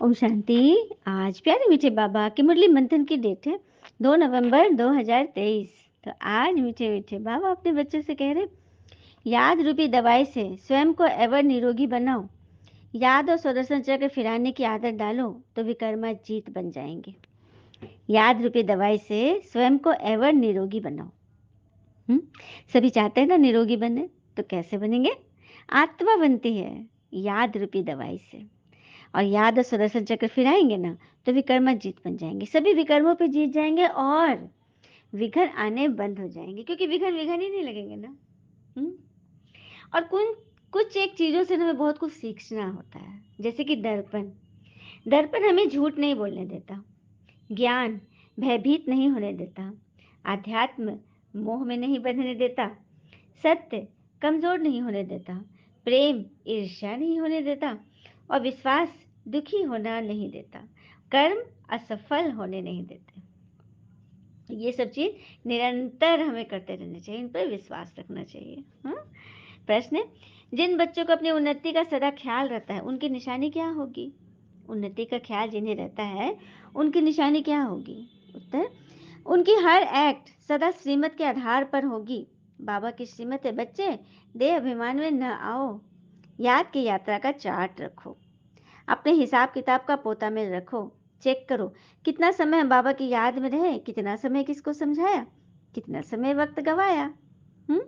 ओम शांति। आज प्यारे मीठे बाबा की मुरली मंथन की डेट है 2 नवंबर 2023। तो आज मीठे मीठे बाबा अपने बच्चों से कह रहे, याद रूपी दवाई से स्वयं को एवर निरोगी बनाओ। याद और सुदर्शन चक्र फिराने की आदत डालो तो विकर्मा जीत बन जाएंगे। याद रूपी दवाई से स्वयं को एवर निरोगी बनाओ। सभी चाहते हैं ना निरोगी बने, तो कैसे बनेंगे? आत्मा बनती है याद रूपी दवाई से। और याद और सुदर्शन चक्र फिराएंगे ना तो विकर्मा जीत बन जाएंगे। सभी विकर्मों पे जीत जाएंगे और विघ्न आने बंद हो जाएंगे, क्योंकि विघ्न विघ्न ही नहीं लगेंगे ना। हुँ? और कुछ एक चीजों से हमें बहुत कुछ सीखना होता है, जैसे कि दर्पण। दर्पण हमें झूठ नहीं बोलने देता, ज्ञान भयभीत नहीं होने देता, आध्यात्म मोह में नहीं बंधने देता, सत्य कमजोर नहीं होने देता, प्रेम ईर्ष्या नहीं होने देता, और विश्वास दुखी होना नहीं देता, कर्म असफल होने नहीं देते। ये सब चीज निरंतर हमें करते रहना चाहिए, इन पर विश्वास रखना चाहिए। हाँ। प्रश्न है, जिन बच्चों को अपनी उन्नति का सदा ख्याल रहता है उनकी निशानी क्या होगी? उन्नति का ख्याल जिन्हें रहता है उनकी निशानी क्या होगी? उत्तर, उनकी हर एक्ट सदा श्रीमत के आधार पर होगी। बाबा की श्रीमत है, बच्चे देह अभिमान में न आओ। याद की यात्रा का चार्ट रखो, अपने हिसाब किताब का पोता में रखो, चेक करो कितना समय बाबा की याद में रहे, कितना समय किसको समझाया, कितना समय वक्त गवाया। हम्म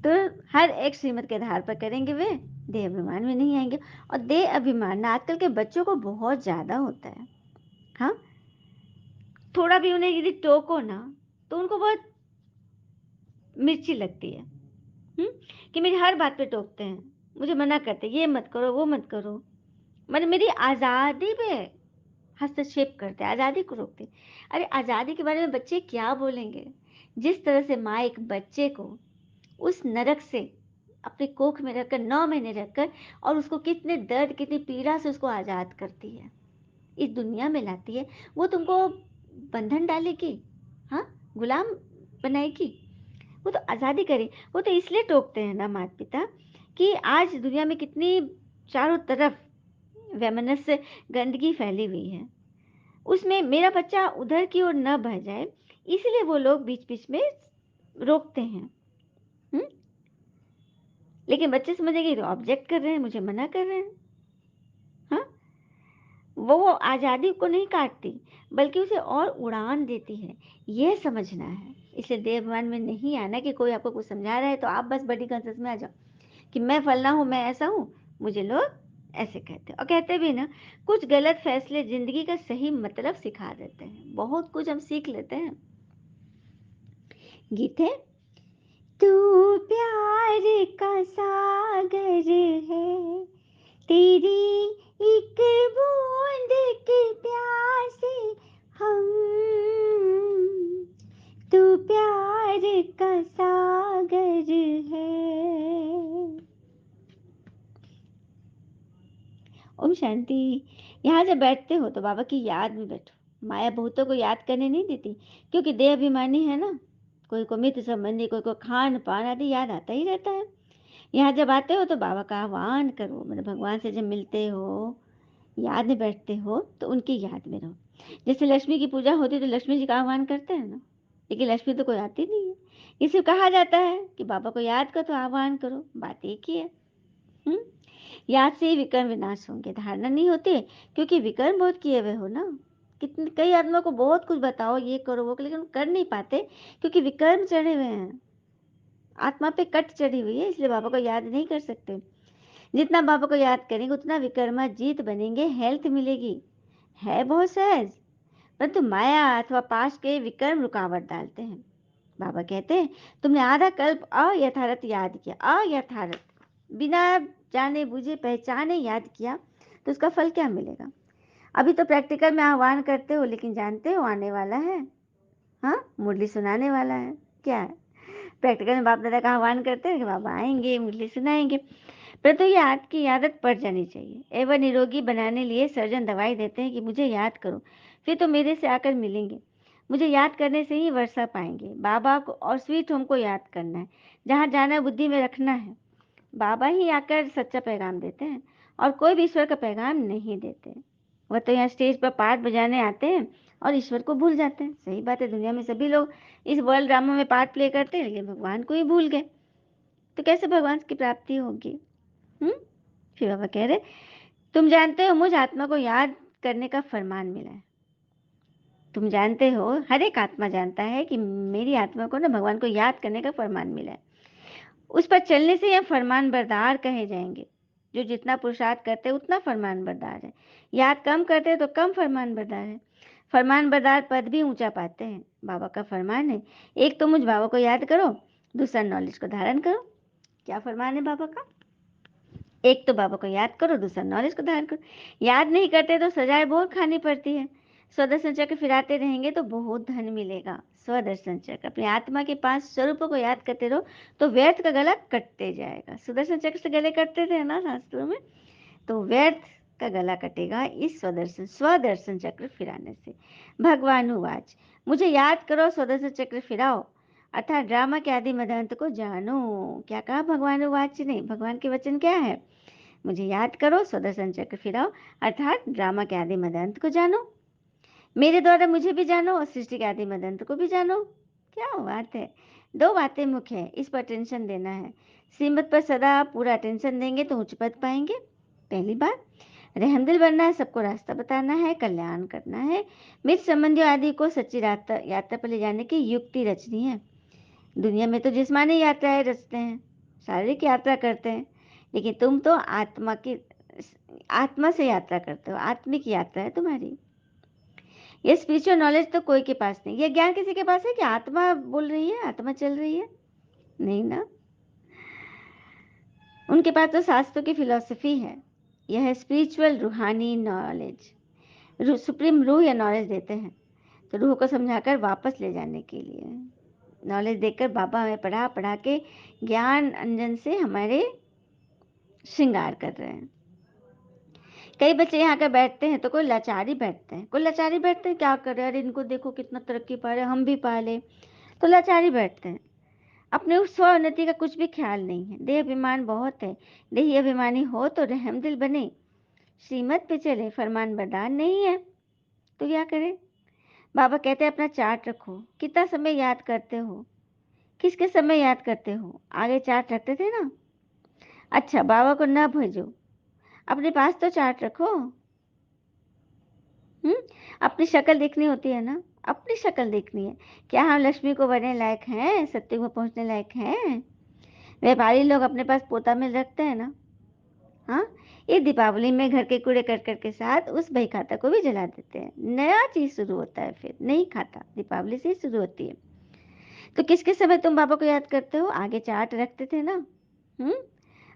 तो हर एक श्रीमत के आधार पर करेंगे वे, देह अभिमान में नहीं आएंगे। और देह अभिमान आजकल के बच्चों को बहुत ज्यादा होता है। हाँ, थोड़ा भी उन्हें यदि टोको ना तो उनको बहुत मिर्ची लगती है। कि मेरी हर बात पे टोकते हैं, मुझे मना करते हैं, ये मत करो वो मत करो, मतलब मेरी आजादी पे हस्तक्षेप करते हैं, आजादी को रोकते हैं। अरे आजादी के बारे में बच्चे क्या बोलेंगे? जिस तरह से माँ एक बच्चे को उस नरक से अपने कोख में रखकर 9 महीने रखकर और उसको कितने दर्द कितनी पीड़ा से उसको आजाद करती है, इस दुनिया में लाती है, वो तुमको बंधन डालेगी? हाँ, गुलाम बनाएगी? वो तो आजादी करे। वो तो इसलिए टोकते हैं ना माता पिता कि आज दुनिया में कितनी चारों तरफ वैमनस्य गंदगी फैली हुई है, उसमें मेरा बच्चा उधर की ओर न बह जाए, इसलिए वो लोग बीच बीच में रोकते हैं। हुँ? लेकिन बच्चे समझेंगे तो ऑब्जेक्ट कर रहे हैं, मुझे मना कर रहे हैं। हाँ, वो आज़ादी को नहीं काटती, बल्कि उसे और उड़ान देती है, यह समझना है। इसलिए देवभान में नहीं आना कि कोई आपको कुछ समझा रहा है तो आप बस बड़ी कंसेस में आ जाओ कि मैं फलना हूँ, मैं ऐसा हूँ, मुझे लोग ऐसे कहते हैं। और कहते भी ना, कुछ गलत फैसले जिंदगी का सही मतलब सिखा देते हैं, बहुत कुछ हम सीख लेते हैं। गीत है, तू प्यार का सागर है, तेरी एक बूंद की प्यासे हम, तू प्यार का सागर है। ओम शांति। यहाँ जब बैठते हो तो बाबा की याद में बैठो। माया बहुतों को याद करने नहीं देती, क्योंकि देह अभिमानी है ना। कोई को मित्र संबंधी, कोई को खान पान आदि याद आता ही रहता है। यहाँ जब आते हो तो बाबा का आह्वान करो, मतलब भगवान से जब मिलते हो, याद में बैठते हो तो उनकी याद में रहो। जैसे लक्ष्मी की पूजा होती है तो लक्ष्मी जी का आह्वान करते हैं ना, लेकिन लक्ष्मी तो कोई आती नहीं है, इसे कहा जाता है कि बाबा को याद करो तो आह्वान करो, बात एक ही है। हम्म याद से ही विकर्म विनाश होंगे, धारणा नहीं होती, क्योंकि विकर्म बहुत किए हुए हो ना। कितने कई आदमियों को बहुत कुछ बताओ, ये करो वो करो, लेकिन कर नहीं पाते, क्योंकि विकर्म चढ़े हुए हैं, आत्मा पे कट चढ़ी हुई है, इसलिए बाबा को याद नहीं कर सकते। जितना बाबा को याद करेंगे उतना विकर्मा जीत बनेंगे, हेल्थ मिलेगी। है बहुत सहज, परंतु माया अथवा पाश के विकर्म रुकावट डालते हैं। बाबा कहते हैं, तुमने आधा कल्प अयथार्थ याद किया, अयथार्थ बिना जाने बुझे पहचाने याद किया, तो उसका फल क्या मिलेगा? अभी तो प्रैक्टिकल में आह्वान करते हो, लेकिन जानते हो आने वाला है। हाँ, मुरली सुनाने वाला है। क्या है? प्रैक्टिकल में बाप दादा का आह्वान करते हैं कि बाबा आएंगे, मुरली सुनाएंगे, परंतु ये याद की आदत पड़ जानी चाहिए। एवं निरोगी बनाने लिए सर्जन दवाई देते हैं कि मुझे याद करो, फिर तो मेरे से आकर मिलेंगे। मुझे याद करने से ही वर्षा पाएंगे। बाबा को और स्वीट होम को याद करना है, जहाँ जाना बुद्धि में रखना है। बाबा ही आकर सच्चा पैगाम देते हैं, और कोई भी ईश्वर का पैगाम नहीं देते। वह तो यहाँ स्टेज पर पाठ बजाने आते हैं और ईश्वर को भूल जाते हैं। सही बात है, दुनिया में सभी लोग इस वर्ल्ड ड्रामा में पार्ट प्ले करते हैं, लेकिन भगवान को ही भूल गए, तो कैसे भगवान की प्राप्ति होगी? फिर बाबा कह रहे, तुम जानते हो मुझ आत्मा को याद करने का फरमान मिला है। तुम जानते हो, हर एक आत्मा जानता है कि मेरी आत्मा को ना भगवान को याद करने का फरमान मिला है। उस पर चलने से यह फरमान बरदार कहे जाएंगे। जो जितना पुरुषार्थ करते हैं उतना फरमान बरदार है, याद कम करते हैं तो कम फरमान बरदार है। फरमान बरदार पद भी ऊंचा पाते हैं। बाबा का फरमान है, एक तो मुझ बाबा को याद करो, दूसरा नॉलेज को धारण करो। क्या फरमान है बाबा का? एक तो बाबा को याद करो, दूसरा नॉलेज को धारण करो। याद नहीं करते तो सजाएं बहुत खानी पड़ती है। स्वदर्शन चक्र फिराते रहेंगे तो बहुत धन मिलेगा। स्वदर्शन चक्र, अपनी आत्मा के 5 स्वरूपों को याद करते रहो तो व्यर्थ का गला कटते जाएगा। सुदर्शन चक्र से गले कटते थे ना शास्त्रों में, तो व्यर्थ का गला कटेगा इस स्वदर्शन चक्र फिराने से। भगवानुवाच, मुझे याद करो, स्वदर्शन चक्र फिराओ, अर्थात ड्रामा के आदि मदंत को जानो। क्या कहा भगवानुवाच ने? भगवान के वचन क्या है? मुझे याद करो, स्वदर्शन चक्र फिराओ, अर्थात ड्रामा के आदि मदंत को जानो। मेरे द्वारा मुझे भी जानो और सृष्टि के आदि मदंत को भी जानो। क्या बात है! 2 बातें मुख्य है, इस पर टेंशन देना है। श्रीमत पर सदा पूरा टेंशन देंगे तो उच्च पद पाएंगे। पहली बात, रहमदिल बनना है, सबको रास्ता बताना है, कल्याण करना है, मित्र संबंधियों आदि को सच्ची यात्रा पर ले जाने की युक्ति रचनी है। दुनिया में तो जिस्मानी यात्राएं रचते हैं, शारीरिक यात्रा करते हैं, लेकिन तुम तो आत्मा से यात्रा करते हो, आत्मिक यात्रा है तुम्हारी। ये स्पिरिचुअल नॉलेज तो कोई के पास नहीं। ये ज्ञान किसी के पास है कि आत्मा बोल रही है, आत्मा चल रही है? नहीं ना। उनके पास तो शास्त्रों की फिलॉसफी है। यह है स्पिरिचुअल रूहानी नॉलेज। सुप्रीम रूह या नॉलेज देते हैं, तो रूह को समझाकर वापस ले जाने के लिए नॉलेज देकर बाबा हमें पढ़ा पढ़ा के ज्ञान अंजन से हमारे श्रृंगार कर रहे हैं। कई बच्चे यहाँ आकर बैठते हैं तो कोई लाचारी बैठते हैं, क्या कर रहे हैं, अरे इनको देखो कितना तरक्की पा रहे हैं, हम भी पा ले, तो लाचारी बैठते हैं। अपने उस स्व उन्नति का कुछ भी ख्याल नहीं है। देह अभिमान बहुत है। देही अभिमानी हो तो रहमदिल बने, श्रीमत पे चले, फरमान बरदार नहीं है तो क्या करें? बाबा कहते हैं अपना चार्ट रखो, कितना समय याद करते हो, किसके समय याद करते हो, आगे चार्ट रखते थे ना। अच्छा, बाबा को ना भेजो, अपने पास तो चार्ट रखो। अपनी शक्ल देखनी होती है ना, अपनी शक्ल देखनी है। क्या हम लक्ष्मी को बनने लायक हैं, सत्य को पहुंचने लायक हैं? व्यापारी लोग अपने पास पोता मिल रखते हैं ना। हाँ, ये दीपावली में घर के कूड़े करकट के साथ उस बही खाता को भी जला देते हैं। नया चीज शुरू होता है, फिर नई खाता दीपावली से ही शुरू होती है। तो किसके समय तुम बाबा को याद करते हो? आगे चार्ट रखते थे ना।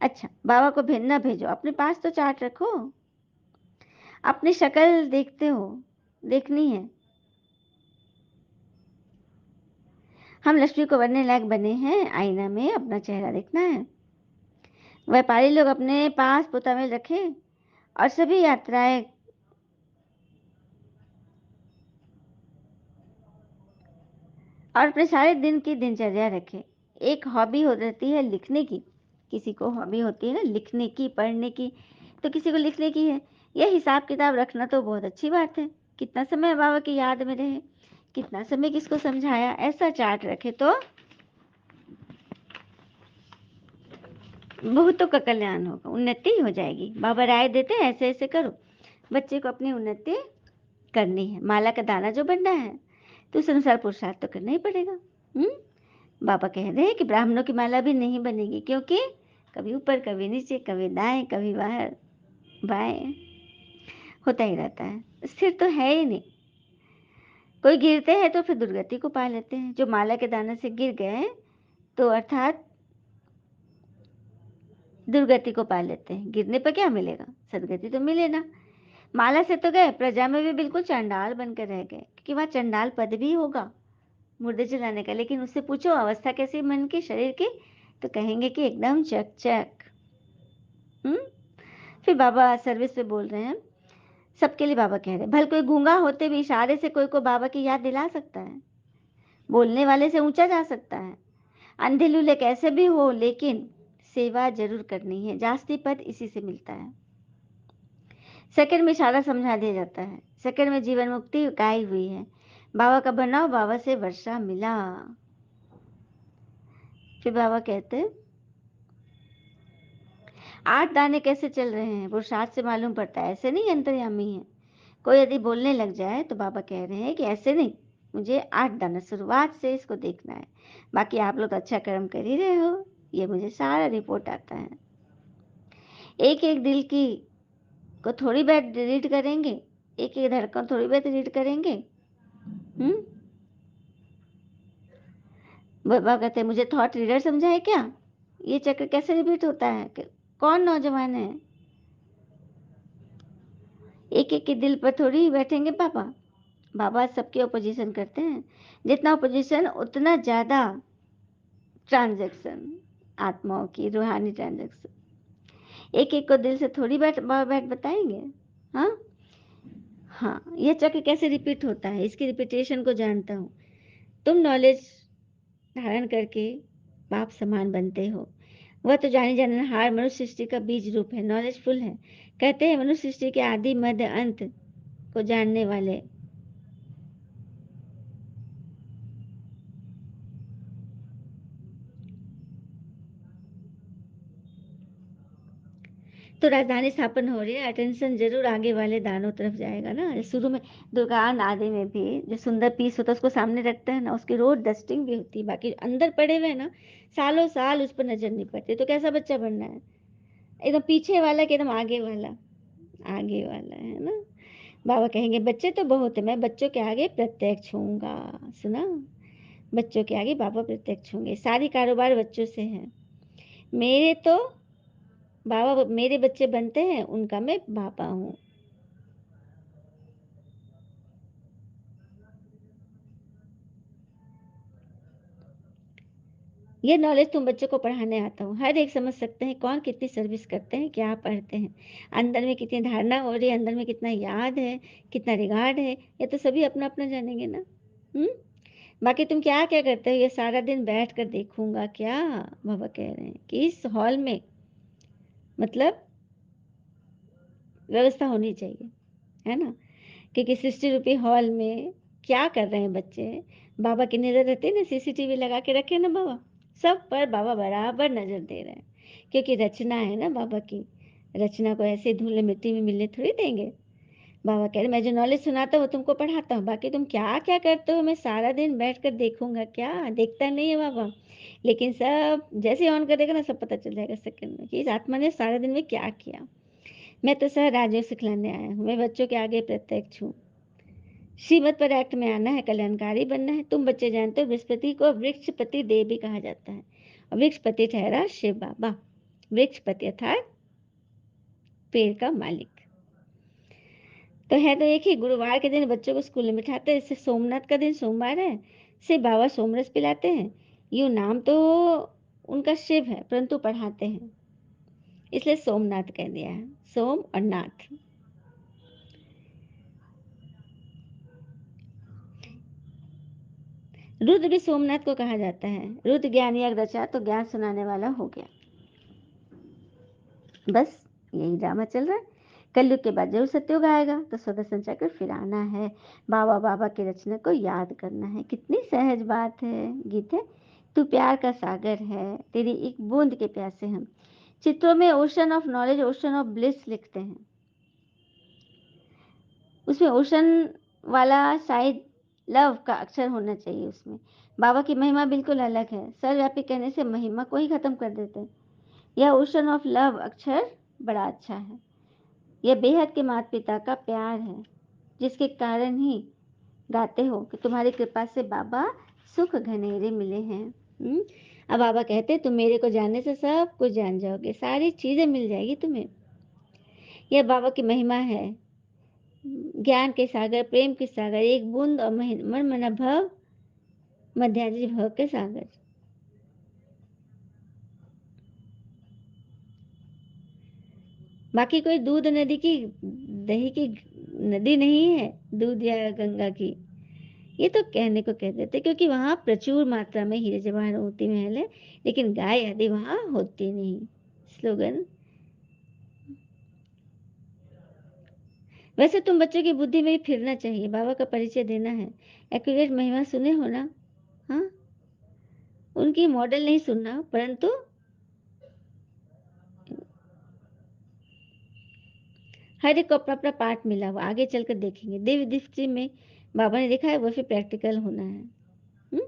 अच्छा, बाबा को ना भेजो, अपने पास तो चार्ट रखो। अपनी शक्ल देखते हो, देखनी है। हम लक्ष्मी को बनने लायक बने हैं, आईना में अपना चेहरा देखना है। व्यापारी लोग अपने पास पोता में रखे और सभी यात्राएं और अपने सारे दिन की दिनचर्या रखे। एक हॉबी हो जाती है लिखने की, किसी को हॉबी होती है ना लिखने की, पढ़ने की, तो किसी को लिखने की है। यह हिसाब किताब रखना तो बहुत अच्छी बात है। कितना समय बाबा की याद में रहे, कितना समय किसको समझाया, ऐसा चार्ट रखे तो बहुतों का कल्याण होगा, उन्नति हो जाएगी। बाबा राय देते हैं ऐसे ऐसे करो। बच्चे को अपनी उन्नति करनी है, माला का दाना जो बनना है तो उस अनुसार पुरुषार्थ तो करना ही पड़ेगा। बाबा कह रहे हैं कि ब्राह्मणों की माला भी नहीं बनेगी, क्योंकि कभी ऊपर कभी नीचे, कभी दाएं कभी बाहर बाएं होता ही रहता है, स्थिर तो है ही नहीं। कोई गिरते हैं तो फिर दुर्गति को पा लेते हैं। जो माला के दाने से गिर गए तो अर्थात दुर्गति को पा लेते हैं। गिरने पर क्या मिलेगा? सदगति तो मिले ना। माला से तो गए, प्रजा में भी बिल्कुल चंडाल बनकर रह गए, क्योंकि वहां चंडाल पद भी होगा मुर्दे जलाने का। लेकिन उससे पूछो अवस्था कैसी मन की, शरीर की, तो कहेंगे कि एकदम चक चक। फिर बाबा सर्विस पे बोल रहे हैं, सबके लिए बाबा कह रहे हैं, भल कोई गूंगा होते भी इशारे से कोई को बाबा की याद दिला सकता है, बोलने वाले से ऊंचा जा सकता है। अंधे लूले कैसे भी हो, लेकिन सेवा जरूर करनी है। जास्ती पद इसी से मिलता है। सेकंड में इशारा समझा दिया जाता है। सेकंड में जीवन मुक्ति गाई हुई है। बाबा का बनाओ, बाबा से वर्षा मिला। फिर बाबा कहते हैं, 8 दाने कैसे चल रहे हैं पुरुषार्थ से मालूम पड़ता है, ऐसे नहीं अंतर्यामी है। कोई यदि बोलने लग जाए तो बाबा कह रहे हैं कि ऐसे नहीं, मुझे 8 दाना शुरुआत से इसको देखना है। बाकी आप लोग तो अच्छा कर्म कर ही रहे हो, ये मुझे सारा रिपोर्ट आता है। एक एक दिल की को थोड़ी बार रीड करेंगे, एक एक धड़कन थोड़ी बार रीड करेंगे। हम्म बाबा कहते हैं, मुझे थॉट रीडर समझा है क्या? ये चक्र कैसे रिपीट होता है? कौन नौजवान है? एक एक के दिल पर थोड़ी ही बैठेंगे पापा। बाबा सबके अपोजिशन करते हैं। जितना अपोजिशन उतना ज्यादा ट्रांजैक्शन, आत्माओं की रूहानी ट्रांजैक्शन। एक एक को दिल से थोड़ी बैठ बैठ बताएंगे। हाँ हाँ, ये चक्र कैसे रिपीट होता है, इसकी रिपीटेशन को जानता हूँ। तुम नॉलेज धारण करके बाप समान बनते हो। वह तो जाने जानहार मनुष्य सृष्टि का बीज रूप है, नॉलेजफुल है। कहते हैं मनुष्य सृष्टि के आदि मध्य अंत को जानने वाले। तो राजधानी स्थापन हो रही है, अटेंशन जरूर आगे वाले दानों तरफ जाएगा ना। शुरू में दुकान आदि में भी जो सुंदर पीस होता है उसको सामने रखते हैं ना, उसकी रोज डस्टिंग भी होती है। बाकी अंदर पड़े हुए ना, सालों साल उस पर नजर नहीं पड़ती। तो कैसा बच्चा बनना है? एकदम पीछे वाला कि एकदम आगे वाला? आगे वाला है ना। बाबा कहेंगे बच्चे तो बहुत है, मैं बच्चों के आगे प्रत्यक्ष होऊंगा। सुना? बच्चों के आगे बाबा प्रत्यक्ष होंगे, सारी कारोबार बच्चों से है। मेरे तो बाबा मेरे बच्चे बनते हैं, उनका मैं बाबा हूँ। ये नॉलेज तुम बच्चों को पढ़ाने आता हूँ। हर एक समझ सकते हैं कौन कितनी सर्विस करते हैं, क्या पढ़ते हैं, अंदर में कितनी धारणा हो रही है, अंदर में कितना याद है, कितना रिगार्ड है। ये तो सभी अपना अपना जानेंगे ना। हम्म बाकी तुम क्या क्या करते हो, ये सारा दिन बैठ कर देखूंगा क्या? बाबा कह रहे हैं कि इस हॉल में मतलब व्यवस्था होनी चाहिए, है ना। क्योंकि सृष्टि रूपी हॉल में क्या कर रहे हैं बच्चे, बाबा की नजर रहती है ना। सीसीटीवी लगा के रखे ना बाबा, सब पर बाबा बराबर नजर दे रहे हैं। क्योंकि रचना है ना बाबा की, रचना को ऐसे धूल मिट्टी में मिलने थोड़ी देंगे। बाबा कह रहे मैं जो नॉलेज सुनाता हूँ वो तुमको पढ़ाता हूँ, बाकी तुम क्या क्या करते हो मैं सारा दिन बैठ कर देखूंगा क्या? देखता नहीं है बाबा, लेकिन सब जैसे ऑन करेगा ना सब पता चल जाएगा सेकंड में कि इस आत्मा ने सारा दिन में क्या किया। मैं तो सर राजयोग सिखलाने आया हूँ, मैं बच्चों के आगे प्रत्यक्ष हूँ। श्रीमत पर एक्ट में आना है, कल्याणकारी बनना है। तुम बच्चे जानते हो बृहस्पति को वृक्षपति देव भी कहा जाता है, और वृक्षपति ठहरा शिव बाबा। वृक्षपति अर्थात पेड़ का मालिक तो है। तो एक ही गुरुवार के दिन बच्चों को स्कूल में बिठाते हैं, इससे सोमनाथ का दिन सोमवार है, से बाबा सोमरस पिलाते हैं। यूं नाम तो उनका शिव है, परंतु पढ़ाते हैं इसलिए सोमनाथ कह दिया है। सोम और नाथ। रुद्र भी सोमनाथ को कहा जाता है। रुद्र ज्ञान या रचा तो ज्ञान सुनाने वाला हो गया। बस यही ड्रामा चल रहा है। कलयुग के बाद जरूर सत्युग आएगा, तो सुदर्शन चक्र फिर आना है। बाबा बाबा की रचना को याद करना है। कितनी सहज बात है। गीते, तू प्यार का सागर है, तेरी एक बूंद के प्यासे हम। चित्रों में ocean of knowledge, ocean of bliss लिखते हैं। उसमें ओशन वाला शायद लव का अक्षर होना चाहिए उसमें। बाबा की महिमा बिल्कुल अलग है, सर्वव्यापी कहने से महिमा को ही खत्म कर देते हैं। यह ओशन ऑफ लव अक्षर बड़ा अच्छा है। यह बेहद के माता पिता का प्यार है, जिसके कारण ही गाते हो कि तुम्हारी कृपा से बाबा सुख घनेरे मिले हैं। अब बाबा कहते तुम मेरे को जानने से सब कुछ जान जाओगे, सारी चीजें मिल जाएगी तुम्हें। यह बाबा की महिमा है। ज्ञान के सागर, प्रेम के सागर, एक बूंद और मन मना भव, मध्याजी भव के सागर। बाकी कोई दूध नदी की, दही की नदी नहीं है, दूध या गंगा की। ये तो कहने को कह देते, क्योंकि वहां प्रचुर मात्रा में हीरे जवाहर होती महल है, लेकिन गाय आदि वहां होती नहीं। स्लोगन, वैसे तुम बच्चों की बुद्धि में ही फिरना चाहिए, बाबा का परिचय देना है। एक्यूरेट महिमा सुने हो ना? हाँ, उनकी मॉडल नहीं सुनना, परंतु हर एक को अपना अपना पार्ट मिला हुआ, आगे चलकर देखेंगे। दिव्य दृष्टि में बाबा ने देखा है, वो फिर प्रैक्टिकल होना है। हुँ?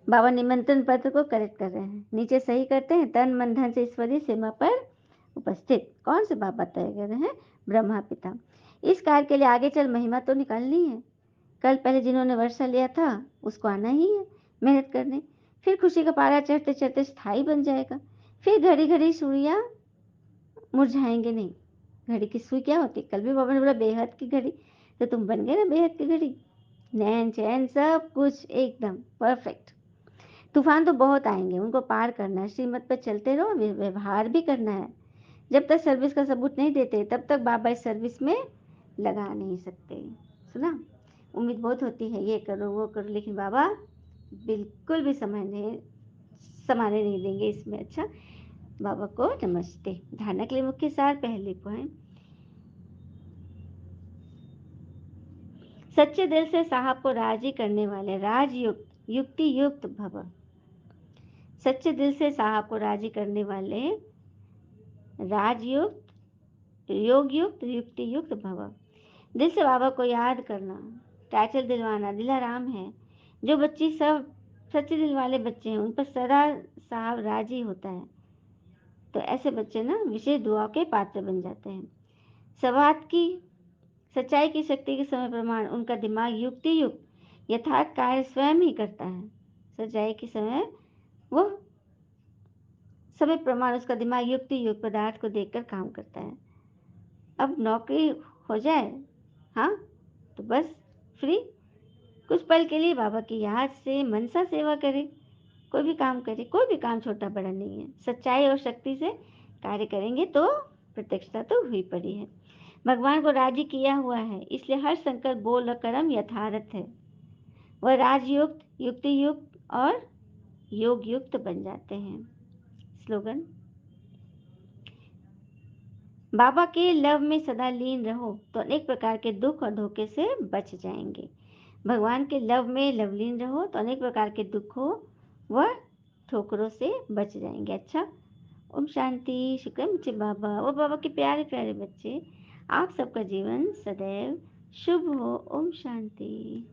बाबा निमंत्रण पत्र को करेक्ट कर रहे हैं, नीचे सही करते हैं, तन मन धन से ईश्वरीय सीमा पर उपस्थित। कौन से बाबा तय कर रहे हैं? ब्रह्मा पिता। इस कार्य के लिए आगे चल महिमा तो निकालनी है। कल पहले जिन्होंने वर्षा लिया था उसको आना ही है मेहनत करने। फिर खुशी का पारा चढ़ते चढ़ते स्थायी बन जाएगा। फिर घड़ी घड़ी सुइयां मुरझाएंगे नहीं। घड़ी की सुई क्या होती? कल भी बाबा ने बोला बेहद की घड़ी, तो तुम बन गए ना बेहद की घड़ी। नैन चैन सब कुछ एकदम परफेक्ट। तूफान तो बहुत आएंगे, उनको पार करना है, श्रीमत पर चलते रहो, व्यवहार भी करना है। जब तक सर्विस का सबूत नहीं देते तब तक बाबा इस सर्विस में लगा नहीं सकते। सुना? उम्मीद बहुत होती है ये करो वो करो, लेकिन बाबा बिल्कुल भी समाने नहीं देंगे इसमें। अच्छा, बाबा को नमस्ते। धारणा के लिए मुख्य सार पहले पॉइंट, सच्चे दिल से साहब को राजी करने वाले राजयुक्त युक्ति युक्त भव। सच्चे दिल से साहब को राजी करने वाले राजयुक्त योग युक्त युक्ति युक्त भव। दिल से बाबा को याद करना, टाइटल दिलवाना दिलाराम है। जो बच्ची सब सच्चे दिल वाले बच्चे हैं उन पर सदा साहब राजी होता है, तो ऐसे बच्चे ना विशेष दुआ के पात्र बन जाते हैं। सवाद की सच्चाई की शक्ति के समय प्रमाण उनका दिमाग युक्ति युक्त यथार्थ कार्य स्वयं ही करता है। सच्चाई के समय वो समय प्रमाण उसका दिमाग युक्ति युक्त पदार्थ को देखकर काम करता है। अब नौकरी हो जाए, हाँ, तो बस फ्री, कुछ पल के लिए बाबा की याद से मनसा सेवा करे। कोई भी काम करे, कोई भी काम छोटा बड़ा नहीं है, सच्चाई और शक्ति से कार्य करेंगे तो प्रत्यक्षता तो हुई पड़ी है। भगवान को राजी किया हुआ है, इसलिए हर संकल्प बोल और कर्म यथार्थ है। वह राजयुक्त युक्ति युक्त और योग युक्त बन जाते हैं। स्लोगन, बाबा के लव में सदा लीन रहो तो अनेक प्रकार के दुख और धोखे से बच जाएंगे। भगवान के लव में लवलीन रहो तो अनेक प्रकार के दुखों व ठोकरों से बच जाएंगे। अच्छा, ओम शांति। शुक्र मुझे बाबा, वो बाबा के प्यारे प्यारे बच्चे, आप सबका जीवन सदैव शुभ हो। ओम शांति।